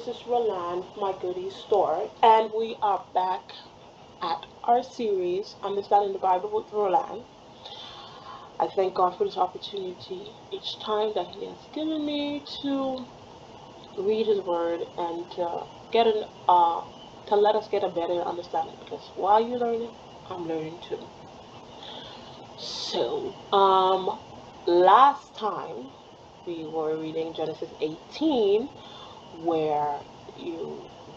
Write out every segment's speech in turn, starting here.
this is Rolande, my goodies store, and we are back at our series, Understanding the Bible with Rolande. I thank God for this opportunity each time that He has given me to read His Word and to get to let us get a better understanding. Because while you're learning, I'm learning too. So, last time we were reading Genesis 18, where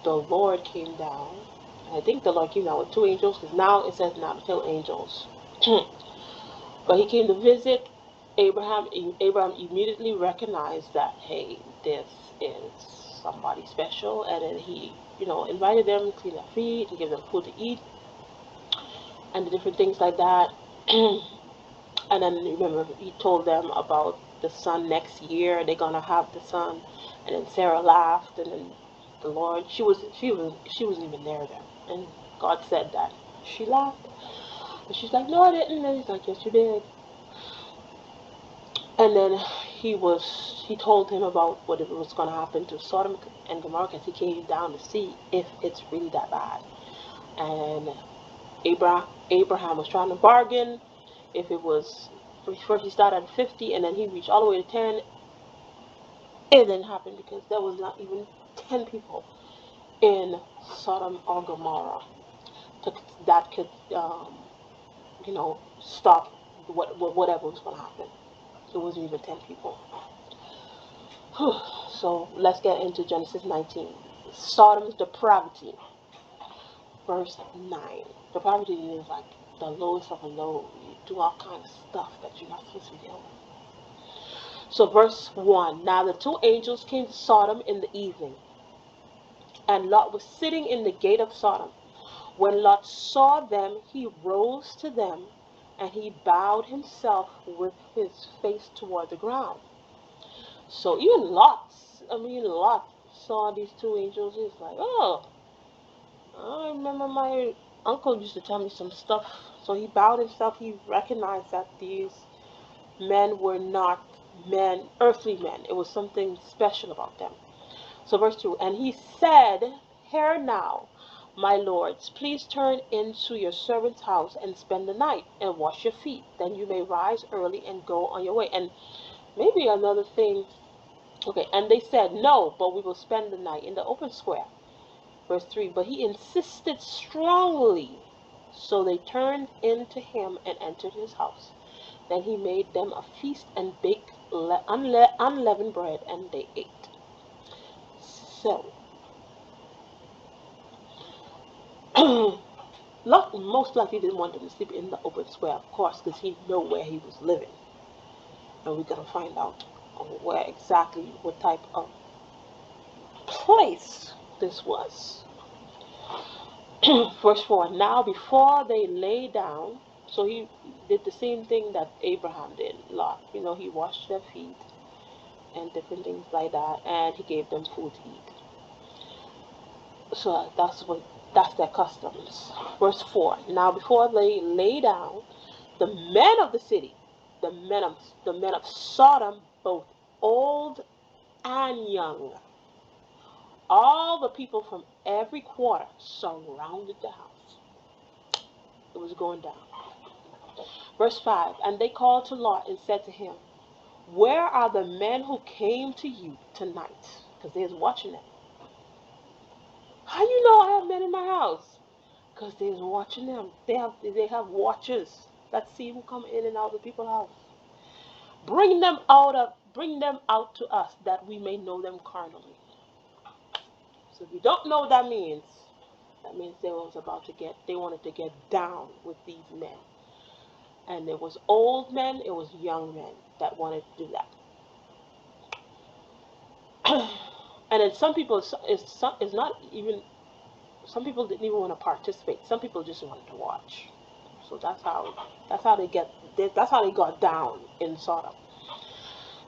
the Lord came down. I think the Lord came down with two angels, because now it says now two angels. But He came to visit Abraham. Abraham immediately recognized that, hey, this is somebody special, and then he, invited them to clean their feet, and give them food to eat, and the different things like that. And then remember, he told them about the son next year. They're gonna have the son, and then Sarah laughed, and then the Lord, she wasn't even there then, and God said that she laughed, and she's like, no, I didn't. And He's like, yes, you did. And then he told him about what was gonna happen to Sodom and Gomorrah, because He came down to see if it's really that bad. And Abraham was trying to bargain. If it was, first he started at 50, and then he reached all the way to 10. It didn't happen, because there was not even 10 people in Sodom or Gomorrah that could, stop whatever was going to happen. It wasn't even 10 people. So let's get into Genesis 19. Sodom's depravity. Verse 9. Depravity is like the lowest of the low. You do all kinds of stuff that you're not supposed to be doing. So verse 1. Now the two angels came to Sodom in the evening, and Lot was sitting in the gate of Sodom. When Lot saw them, he rose to them, and he bowed himself with his face toward the ground. So even Lot saw these two angels. He's like, oh, I remember my uncle used to tell me some stuff. So he bowed himself. He recognized that these men were not men, earthly men. It was something special about them. So verse 2, and he said, here now, my lords, please turn into your servant's house and spend the night and wash your feet. Then you may rise early and go on your way. And maybe another thing. Okay, and they said, no, but we will spend the night in the open square. Verse 3, but he insisted strongly. So they turned into him and entered his house. Then he made them a feast and baked unleavened bread, and they ate. So, Lot most likely didn't want them to sleep in the open square, of course, because he knew where he was living. And we're going to find out where exactly, what type of place this was. Verse 4, now before they lay down, so he did the same thing that Abraham did, Lot. He washed their feet and different things like that, and he gave them food to eat. So that's their customs. Verse 4, now before they lay down, the men of the city, the men of Sodom, both old and young, all the people from every quarter surrounded the house. It was going down. Verse 5, and they called to Lot and said to him, where are the men who came to you tonight? Because they was watching them. How you know I have men in my house? Because they was watching them. They have watchers that see who come in and out of the people's house. Bring them out to us, that we may know them carnally. So if you don't know what that means they wanted to get down with these men. And it was old men, it was young men that wanted to do that. And then some people some people didn't even want to participate. Some people just wanted to watch. So that's how they got down in Sodom.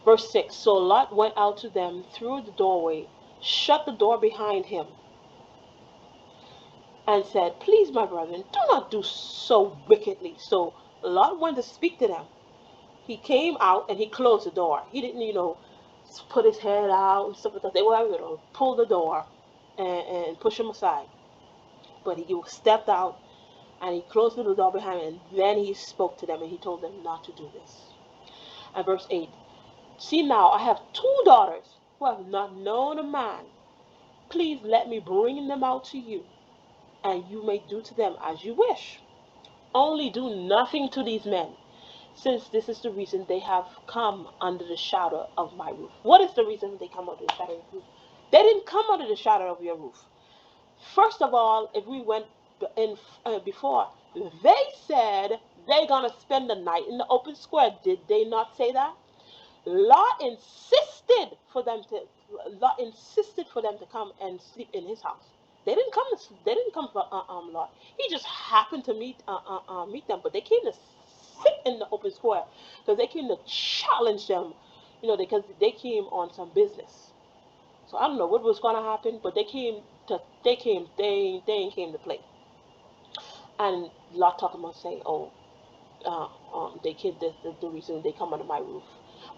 Verse 6, so Lot went out to them through the doorway, shut the door behind him, and said, please, my brethren, do not do so wickedly. So Lot wanted to speak to them. He came out and he closed the door. He didn't, put his head out and stuff like that. They were able to pull the door and push him aside. But he stepped out and he closed the door behind him, and then he spoke to them and he told them not to do this. And verse 8, see now, I have 2 daughters who have not known a man. Please let me bring them out to you, and you may do to them as you wish. Only do nothing to these men, since this is the reason they have come under the shadow of my roof. What is the reason they come under the shadow of your roof? They didn't come under the shadow of your roof. First of all, if we went in before, they said they're going to spend the night in the open square. Did they not say that? Lot insisted for them to come and sleep in his house. They didn't come. They didn't come for Lot. He just happened to meet them, but they came to sit in the open square because they came to challenge them. Because they came on some business. So I don't know what was going to happen, but they came to play. And Lot talking about saying, "Oh, they kid the reason they come under my roof."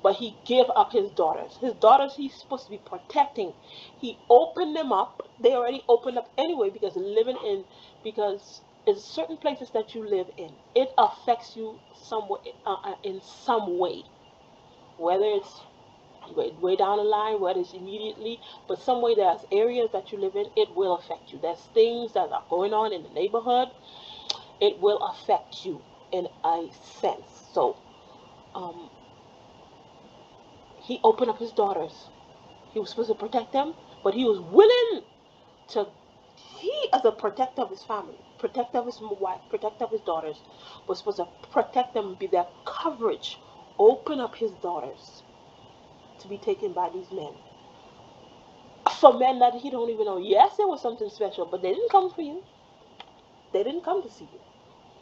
But he gave up his daughters. His daughters he's supposed to be protecting. He opened them up. They already opened up anyway because it's certain places that you live in. It affects you in some way. Whether it's way down the line, whether it's immediately, but some way there's areas that you live in, it will affect you. There's things that are going on in the neighborhood. It will affect you in a sense. So, he opened up his daughters. He was supposed to protect them, but he was willing to, he as a protector of his family, protector of his wife, protector of his daughters, was supposed to protect them and be their coverage. Open up his daughters to be taken by these men. For men that he don't even know. Yes, there was something special, but they didn't come for you. They didn't come to see you.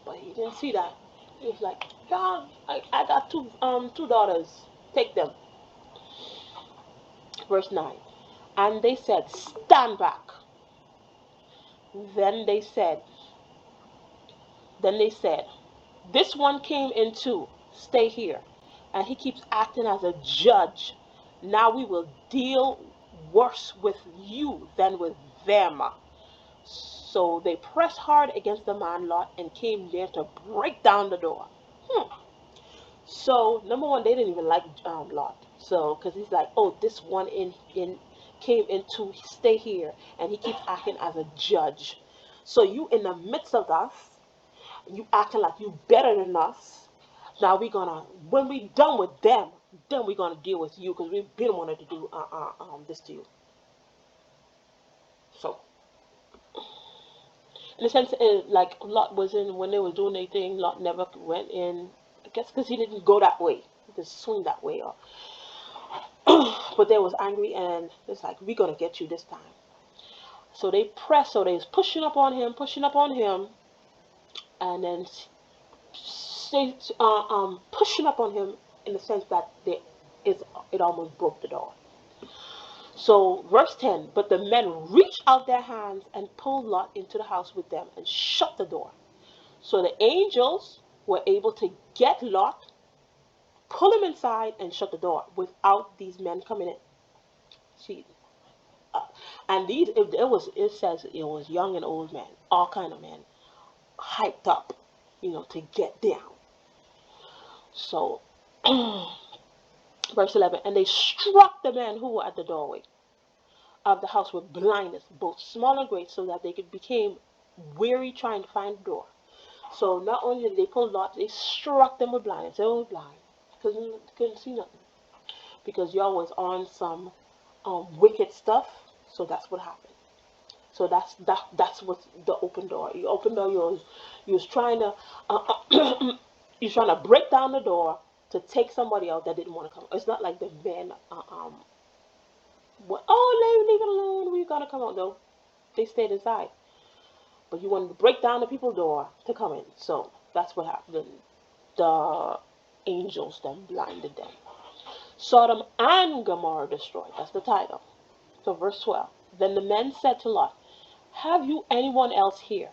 But he didn't see that. He was like, yeah, I got two daughters. Take them. Verse 9. And they said, stand back. Then they said, this one came in too. Stay here. And he keeps acting as a judge. Now we will deal worse with you than with them. So they pressed hard against the man Lot and came near to break down the door. So number one, they didn't even like Lot. So because he's like, oh, this one came into stay here, and he keeps acting as a judge. So you in the midst of us, you acting like you better than us. Now when we done with them, then we're gonna deal with you because we've been wanting to do this to you. So in a sense, like Lot was in when they were doing their thing. Lot never went in. I guess because he didn't go that way. He just swing that way up. But they was angry and it's like, we're gonna get you this time. So they pressed. So they was pushing up on him, and then pushing up on him in the sense that it almost broke the door. So verse 10, but the men reached out their hands and pulled Lot into the house with them and shut the door. So the angels were able to get Lot, pull him inside, and shut the door without these men coming in. See, and it says it was young and old men, all kind of men, hyped up, to get down. So verse 11, and they struck the men who were at the doorway of the house with blindness, both small and great, so that they became weary trying to find the door. So not only did they pull Lot, they struck them with blindness. They were blind, couldn't see nothing, because y'all was on some wicked stuff. So that's what happened. So that's what the open door. You open door. You was trying to you're trying to break down the door to take somebody out that didn't want to come. It's not like the men leave it alone. We're gonna come out. No, they stayed inside. But you wanted to break down the people's door to come in. So that's what happened. The angels then blinded them. Sodom and Gomorrah destroyed. That's the title. So verse 12. Then the men said to Lot, have you anyone else here?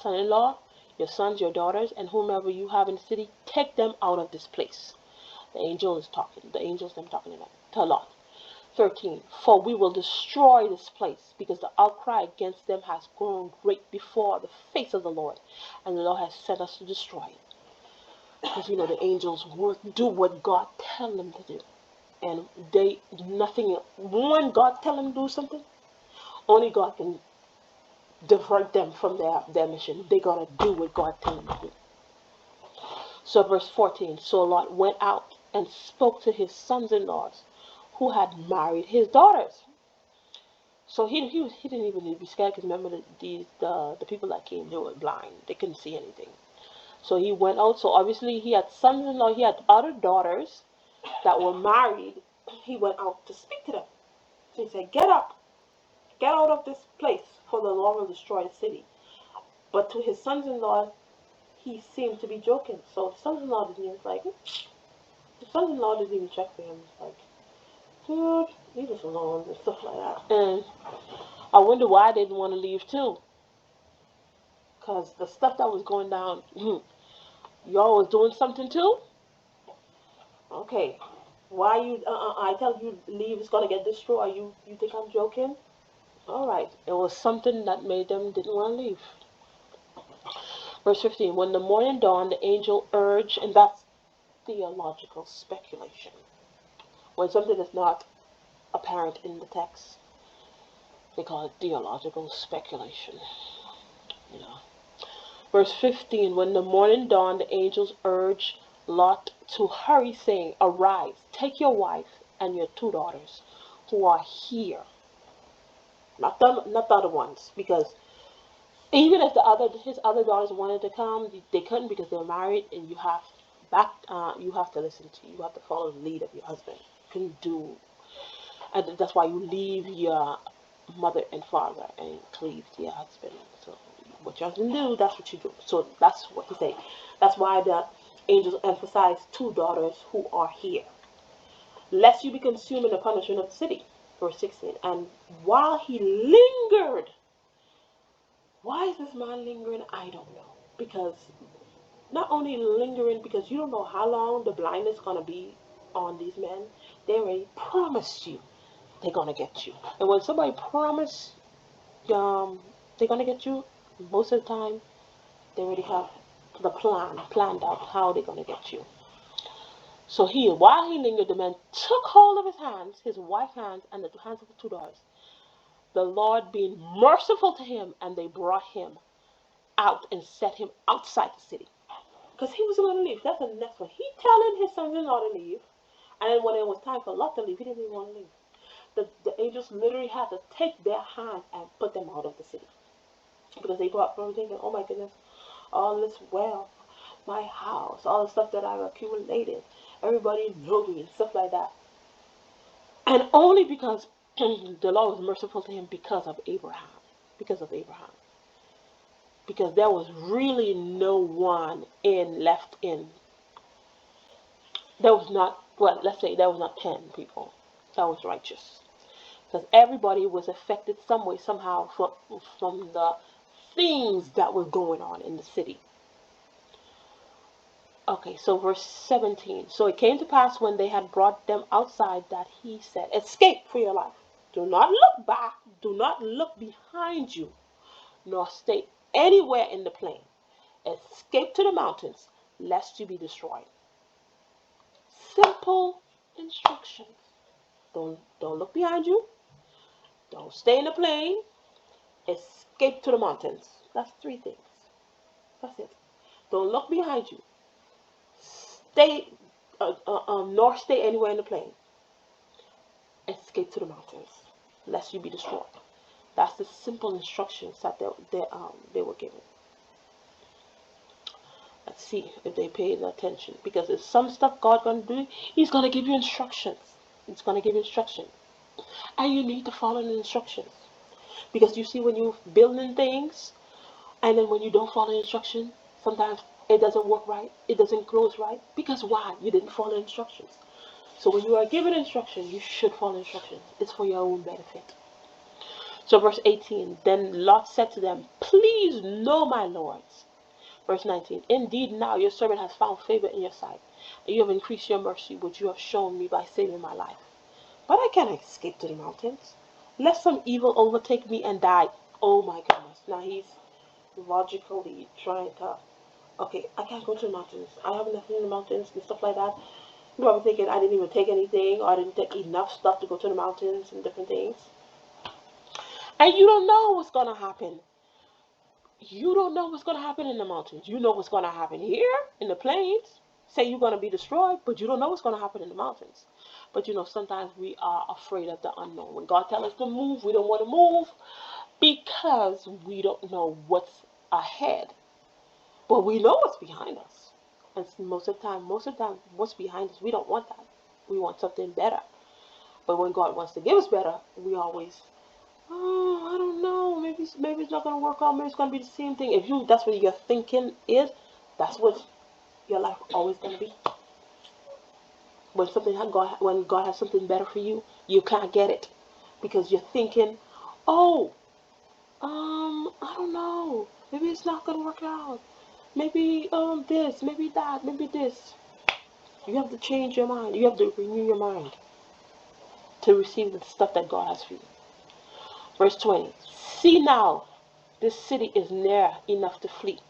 Son-in-law, your sons, your daughters, and whomever you have in the city, take them out of this place. The angel is talking. The angels them talking to Lot. 13. For we will destroy this place, because the outcry against them has grown great before the face of the Lord, and the Lord has sent us to destroy it. Because the angels won't do what God tell them to do, and they nothing. When God tell them to do something, only God can divert them from their mission. They gotta do what God tell them to do. So verse 14. So Lot went out and spoke to his sons-in-laws, who had married his daughters. So he didn't even need to be scared, because remember the people that came, they were blind, they couldn't see anything. So he went out. So obviously he had sons-in-law, he had other daughters that were married. He went out to speak to them. So he said, get up, get out of this place, for the Lord will destroy the city. But to his sons-in-law, he seemed to be joking. So the sons-in-law didn't even check for him. It's like, dude, leave us alone and stuff like that. And I wonder why I didn't want to leave too. Because the stuff that was going down, y'all was doing something too? Okay. Why you, I tell you leave, it's going to get destroyed. You think I'm joking? Alright. It was something that made them didn't want to leave. Verse 15. When the morning dawned, the angel urged, and that's theological speculation. When something is not apparent in the text, they call it theological speculation. Verse 15. When the morning dawned, the angels urged Lot to hurry, saying, arise, take your wife and your 2 daughters who are here. Not the other ones, because even if his other daughters wanted to come, they couldn't, because they're married, and you have to follow the lead of your husband. You can do, and that's why you leave your mother and father and cleave to your husband. So what your husband do, that's what you do. So that's what he say. That's why the angels emphasize 2 daughters who are here, lest you be consumed in the punishment of the city. Verse 16. And while he lingered, why is this man lingering? I don't know. Because not only lingering, because you don't know how long the blindness is going to be on these men. They already promised you they're going to get you. And when somebody promise they're going to get you, most of the time they already have the planned out how they're going to get you. So while he lingered, the man took hold of his hands, his wife's hands, and the hands of the 2 daughters, the Lord being merciful to him, and they brought him out and set him outside the city. Because he was going to leave. That's the next one. He telling his sons-in-law to leave, and then when it was time for Lot to leave, he didn't even want to leave. The angels literally had to take their hands and put them out of the city. Because they brought from thinking, oh my goodness, all this wealth, my house, all the stuff that I've accumulated, everybody knows me and stuff like that. And only because the Lord was merciful to him because of Abraham. Because there was really no one left in. There was not, let's say there was not 10 people that was righteous. Because everybody was affected some way, somehow, from the things that were going on in the city. Okay, so verse 17. So it came to pass when they had brought them outside that he said, escape for your life. Do not look back. Do not look behind you, nor stay anywhere in the plain. Escape to the mountains, lest you be destroyed. Simple instructions. Don't look behind you. Don't stay in the plain. Escape to the mountains. That's 3 things. That's it. Don't look behind you. Nor stay anywhere in the plain. Escape to the mountains, lest you be destroyed. That's the simple instructions that they were given. Let's see if they paid attention, because there's some stuff God gonna do. He's gonna give you instructions. He's gonna give you instructions, and you need to follow the instructions. Because you see, when you're building things, and then when you don't follow the instructions, sometimes it doesn't work right. It doesn't close right. Because why? You didn't follow instructions. So when you are given instructions, you should follow instructions. It's for your own benefit. So verse 18, then Lot said to them, please know, my lords. Verse 19, indeed now your servant has found favor in your sight, You have increased your mercy, which you have shown me by saving my life. But I can't escape to the mountains. Lest some evil overtake me and die. Oh my goodness. Now he's logically trying to, okay, I can't go to the mountains. I have nothing in the mountains and stuff like that. You're probably thinking I didn't even take anything, or I didn't take enough stuff to go to the mountains and different things. And you don't know what's going to happen. You don't know what's going to happen in the mountains. You know what's going to happen here in the plains. Say you're going to be destroyed, but you don't know what's going to happen in the mountains. But sometimes we are afraid of the unknown. When God tells us to move, we don't want to move because we don't know what's ahead. But we know what's behind us. And most of the time, what's behind us, we don't want that. We want something better. But when God wants to give us better, we always, oh, I don't know, maybe it's not going to work out, maybe it's going to be the same thing. If that's what your thinking is, that's what your life always going to be. When God has something better for you, you can't get it because you're thinking, oh, I don't know, maybe it's not going to work out. Maybe this, maybe that, maybe this. You have to change your mind. You have to renew your mind to receive the stuff that God has for you. Verse 20. See now, this city is near enough to flee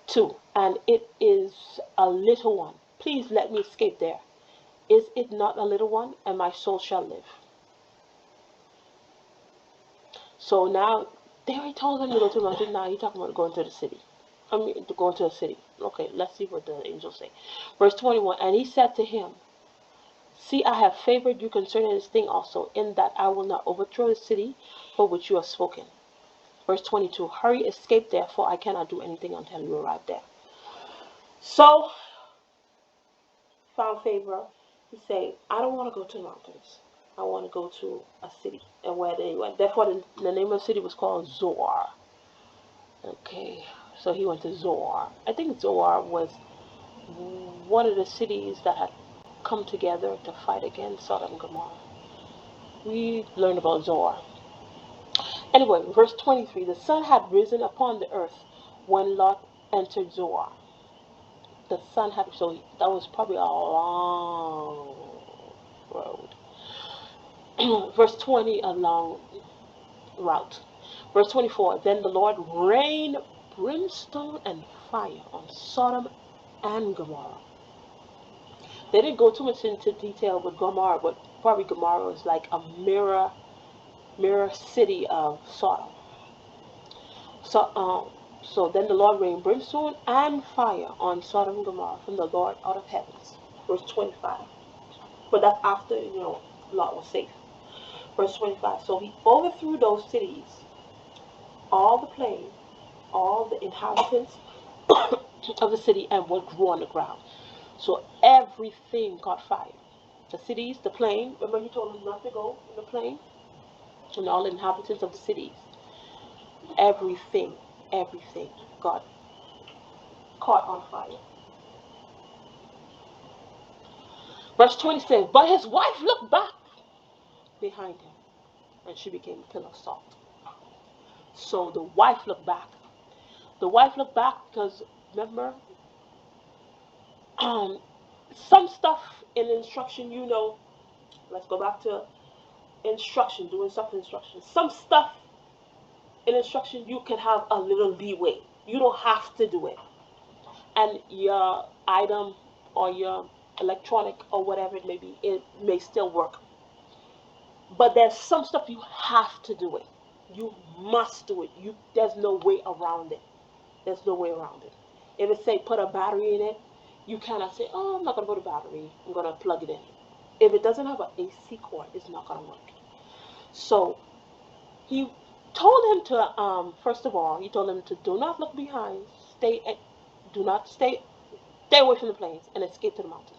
to, and it is a little one. Please let me escape there. Is it not a little one, and my soul shall live? So now, they already told him to go to the mountain. Now he's talking about going to the city. To go into a city. Okay, let's see what the angels say. Verse 21, and he said to him, see, I have favored you concerning this thing also, in that I will not overthrow the city for which you have spoken. Verse 22, hurry, escape there, for I cannot do anything until you arrive there. So, found favor. He said, I don't want to go to the mountains. I want to go to a city. And where they went. Therefore, the name of the city was called Zoar. Okay, so he went to Zoar. I think Zoar was one of the cities that had come together to fight against Sodom and Gomorrah. We learned about Zoar. Anyway, verse 23, the sun had risen upon the earth when Lot entered Zoar. The sun had, so that was probably a long road. Verse 20, a long route. Verse 24, then the Lord rained brimstone and fire on Sodom and Gomorrah. They didn't go too much into detail with Gomorrah, but probably Gomorrah was like a mirror city of Sodom. So then the Lord rained brimstone and fire on Sodom and Gomorrah from the Lord out of heavens. Verse 25. But that's after, Lot was safe. Verse 25. So he overthrew those cities, all the plain, all the inhabitants of the city, and what grew on the ground. So everything caught fire. The cities, the plain. Remember he told them not to go in the plain? And all the inhabitants of the cities. Everything got caught on fire. Verse 26, but his wife looked back behind him, and she became a pillar of salt. So the wife looked back. The wife looked back because, remember, some stuff in instruction, let's go back to instruction, doing stuff in instruction. Some stuff in instruction, you can have a little leeway. You don't have to do it. And your item or your electronic or whatever it may be, it may still work. But there's some stuff you have to do it. You must do it. There's no way around it. There's no way around it. If it say put a battery in it, you cannot say, oh, I'm not going to put a battery. I'm going to plug it in. If it doesn't have an AC cord, it's not going to work. So he told him to, first of all, he told him to do not look behind. Stay away from the plains and escape to the mountains.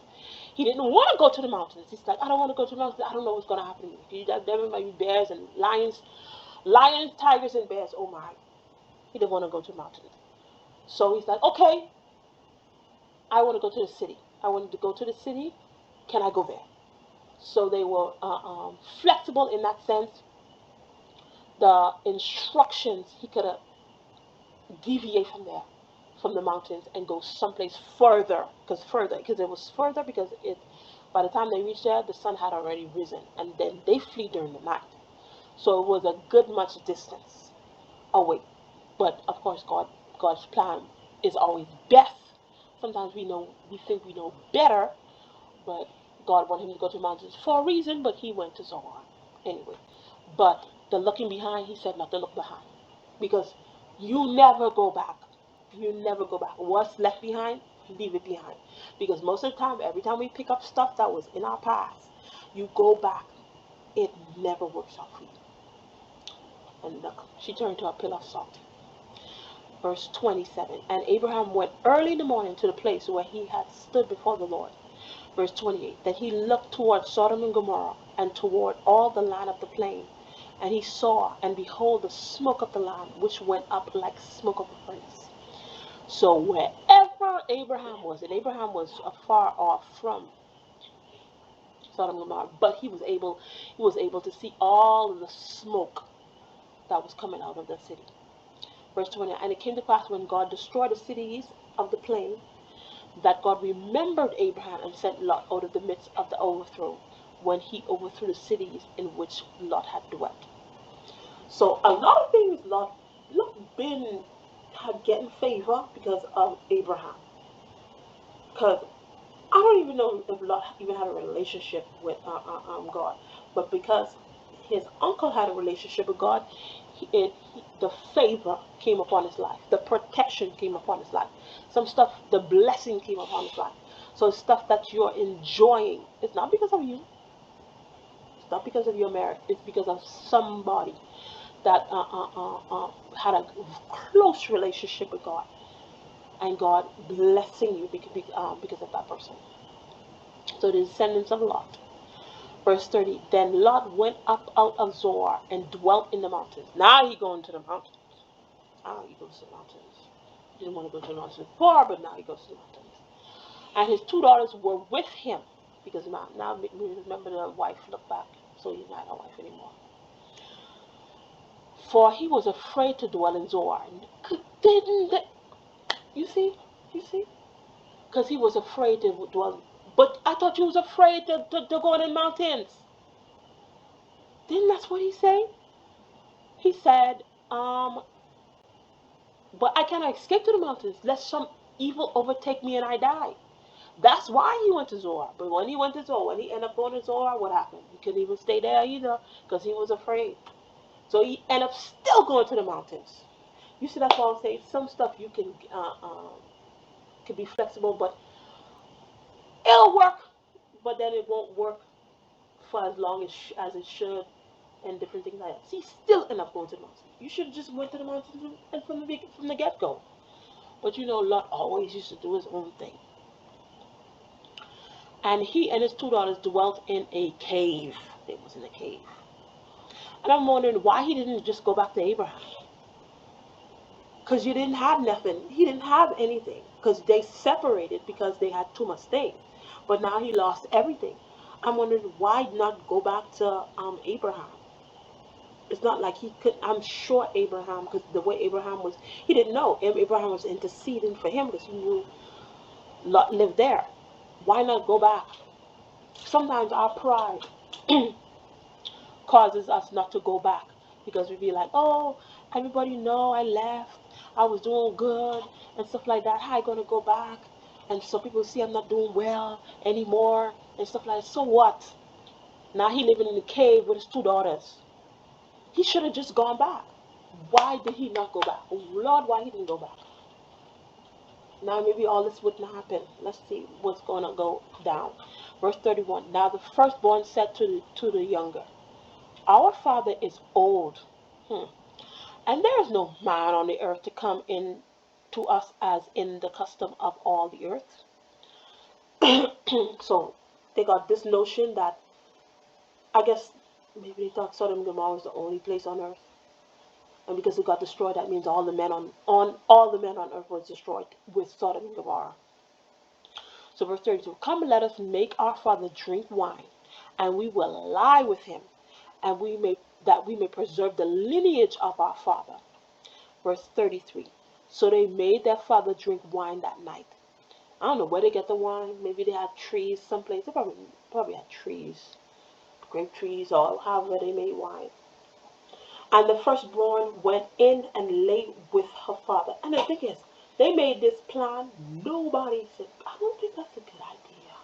He didn't want to go to the mountains. He's like, I don't want to go to the mountains. I don't know what's going to happen to me. There might be bears and lions, tigers, and bears. Oh my. He didn't want to go to the mountains. So he's like, okay, I want to go to the city. I wanted to go to the city. Can I go there? So they were flexible in that sense. The instructions, he could deviate from there from the mountains and go someplace further, because it was further, because it, by the time they reached there, the sun had already risen, and then they flee during the night. So it was a good much distance away. But of course, God's plan is always best. Sometimes we think we know better, but God wanted him to go to the mountains for a reason, but he went to Zoar anyway. But the looking behind, he said not to look behind, because you never go back. You never go back. What's left behind, leave it behind. Because most of the time, every time we pick up stuff that was in our past, you go back, it never works out for you. And look, she turned to a pillar of salt. Verse 27. And Abraham went early in the morning to the place where he had stood before the Lord. Verse 28. Then he looked toward Sodom and Gomorrah, and toward all the land of the plain. And he saw, and behold, the smoke of the land, which went up like smoke of a furnace. So wherever Abraham was, and Abraham was afar off from Sodom and Gomorrah, but he was able to see all of the smoke that was coming out of the city. Verse 20. And it came to pass, when God destroyed the cities of the plain, that God remembered Abraham and sent Lot out of the midst of the overthrow, when he overthrew the cities in which Lot had dwelt. So a lot of things Lot had getting favor because of Abraham. Because I don't even know if Lot even had a relationship with God, but because his uncle had a relationship with God, the favor came upon his life, the protection came upon his life, some stuff, the blessing came upon his life. So stuff that you're enjoying, it's not because of you, it's not because of your merit, it's because of somebody that had a close relationship with God, and God blessing you because of that person. So the descendants of Lot. Verse 30. Then Lot went up out of Zoar and dwelt in the mountains. Now he going to the mountains. Now he goes to the mountains. He didn't want to go to the mountains before, but now he goes to the mountains. And his two daughters were with him, because now remember, the wife looked back, so he's not a wife anymore. For he was afraid to dwell in Zoar. You see? Because he was afraid to dwell. But I thought you was afraid to go in the mountains. Didn't that's what he said? He said, but I cannot escape to the mountains, lest some evil overtake me and I die. That's why he went to Zoar. But when he went to Zoar, when he ended up going to Zoar, what happened? He couldn't even stay there either, because he was afraid. So he ended up still going to the mountains. You see, that's why I'm saying some stuff you can be flexible, but it'll work. But then it won't work for as long as it should, and different things like that. See, still end up going to the mountains. You should have just went to the mountains and from the get-go. But Lot always used to do his own thing. And he and his two daughters dwelt in a cave. They was in a cave. And I'm wondering why he didn't just go back to Abraham. Because you didn't have nothing. He didn't have anything. Because they separated because they had too much things. But now he lost everything. I'm wondering why not go back to Abraham. It's not like he could. I'm sure Abraham, because the way Abraham was, he didn't know. Abraham was interceding for him because he knew Lot lived there. Why not go back? Sometimes our pride causes us not to go back, because we be like, oh, everybody know I left, I was doing good and stuff like that. How I gonna go back? And so people see I'm not doing well anymore and stuff like that. So what? Now he living in the cave with his two daughters. He should have just gone back. Why did he not go back? Oh, Lord, why he didn't go back? Now maybe all this wouldn't happen. Let's see what's going to go down. Verse 31. Now the firstborn said to the younger, our father is old, and there is no man on the earth to come in to us as in the custom of all the earth. So they got this notion that, I guess maybe they thought Sodom and Gomorrah was the only place on earth. And because it got destroyed, that means all the men on earth was destroyed with Sodom and Gomorrah. So verse 32, come, let us make our father drink wine, and we will lie with him, and that we may preserve the lineage of our father. Verse 33, So they made their father drink wine that night. I don't know where they get the wine. Maybe they had trees someplace. They probably had trees, grape trees, or however they made wine. And the firstborn went in and lay with her father. And the thing is, they made this plan. Nobody said, I don't think that's a good idea.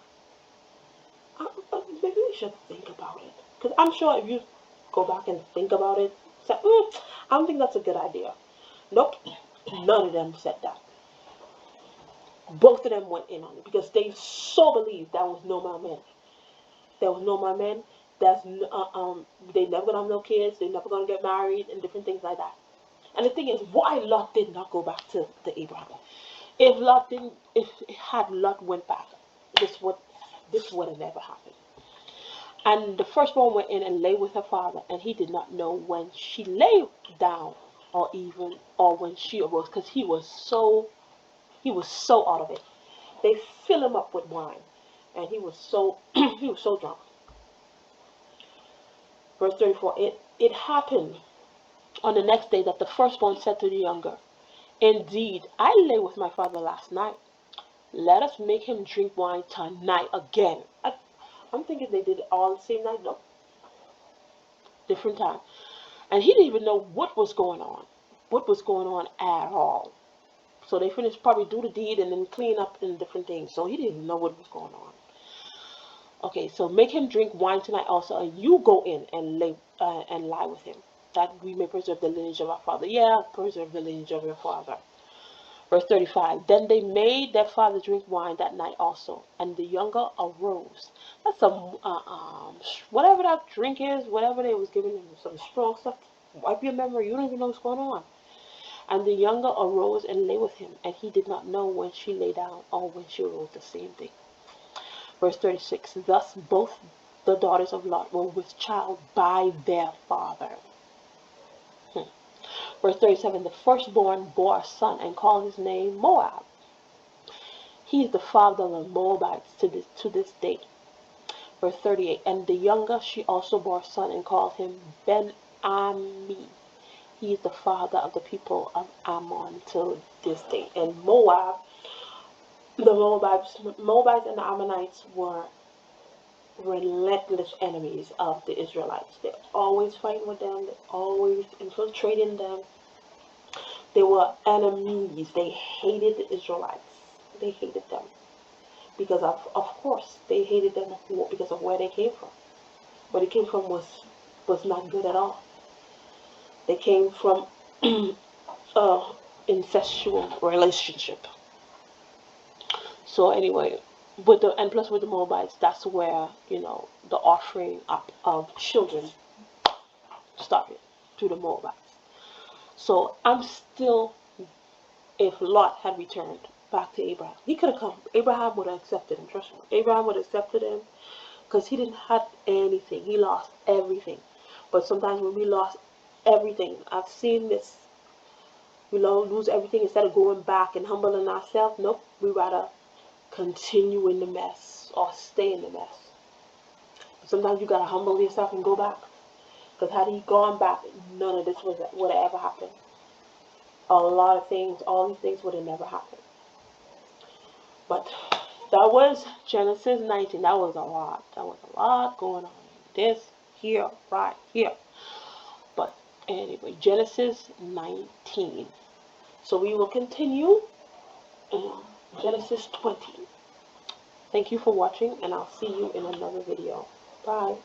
Maybe we should think about it. Because I'm sure if you go back and think about it, say, I don't think that's a good idea. Nope, none of them said that. Both of them went in on it because they so believed that was no more men. There was no more men. They never gonna have no kids. They never gonna get married and different things like that. And the thing is, why Lot did not go back to the Abraham? If had Lot went back, this would have never happened. And the firstborn went in and lay with her father, and he did not know when she lay down, or when she arose, because he was so out of it. They fill him up with wine, and he was so he was so drunk. Verse 34. It happened on the next day that the firstborn said to the younger, "Indeed, I lay with my father last night. Let us make him drink wine tonight again." I'm thinking they did it all the same night. No, different time. And he didn't even know what was going on. What was going on at all. So they finished probably do the deed and then clean up and different things. So he didn't even know what was going on. Okay, so make him drink wine tonight also, and you go in and lie with him, that we may preserve the lineage of our father. Yeah, preserve the lineage of your father. Verse 35. Then they made their father drink wine that night also, and the younger arose. That's some whatever that drink is, whatever they was giving him, some strong stuff. Wipe your memory. You don't even know what's going on. And the younger arose and lay with him, and he did not know when she lay down or when she arose, the same thing. Verse 36. Thus both the daughters of Lot were with child by their father. Verse 37. The firstborn bore a son and called his name Moab. He is the father of the Moabites to this day. Verse 38. And the younger, she also bore a son and called him Ben-Ami. He is the father of the people of Ammon till this day. And Moab, the Moabites and the Ammonites were relentless enemies of the Israelites. They're always fighting with them. They're always infiltrating them. They were enemies. They hated the Israelites. They hated them. Because of course, they hated them because of where they came from. Where they came from was not good at all. They came from incestual relationship. So anyway, plus with the Moabites, that's where the offering up of children started through the Moabites. So I'm still, if Lot had returned back to Abraham, he could have come. Abraham would have accepted him. Trust me, Abraham would have accepted him because he didn't have anything. He lost everything. But sometimes when we lost everything, I've seen this. We lose everything instead of going back and humbling ourselves. Nope, we rather continue in the mess or stay in the mess. Sometimes you gotta humble yourself and go back. Because had he gone back, none of this would have ever happened. A lot of things, all these things would have never happened. But that was Genesis 19. That was a lot. That was a lot going on. This, here, right here. But anyway, Genesis 19. So we will continue in Genesis 20. Thank you for watching, and I'll see you in another video. Bye.